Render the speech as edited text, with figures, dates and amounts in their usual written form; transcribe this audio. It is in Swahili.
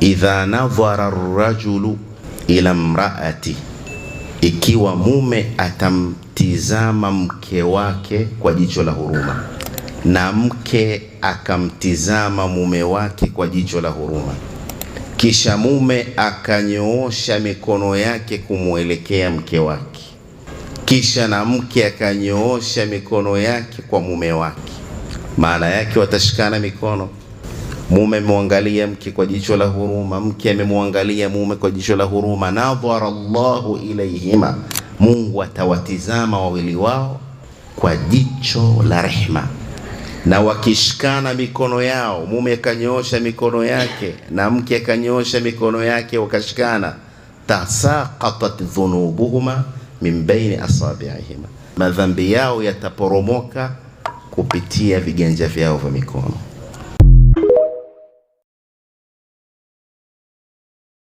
idha nadhara ar-rajulu ila imraati, ikiwa mume atamtizama mke wake kwa jicho la huruma na mke akamtizama mume wake kwa jicho la huruma, kisha mume akanyoosha mikono yake kumuelekea mke wake, kisha na mke akanyoosha mikono yake kwa mume wake, maana yake watashikana mikono. Mume amemwangalia mke kwa jicho la huruma, mke amemwangalia mume kwa jicho la huruma. Nadhara Allahu ilayhima, Mungu atawatizama wawili wao kwa jicho la rehma. Na wakishikana mikono yao, mume akanyoosha mikono yake na mke akanyoosha mikono yake, wakashikana, tasaqatat dhunubuhuma min baini asabi'ihima, madhambi yao yataporomoka kupitia viganja vyao vya mikono.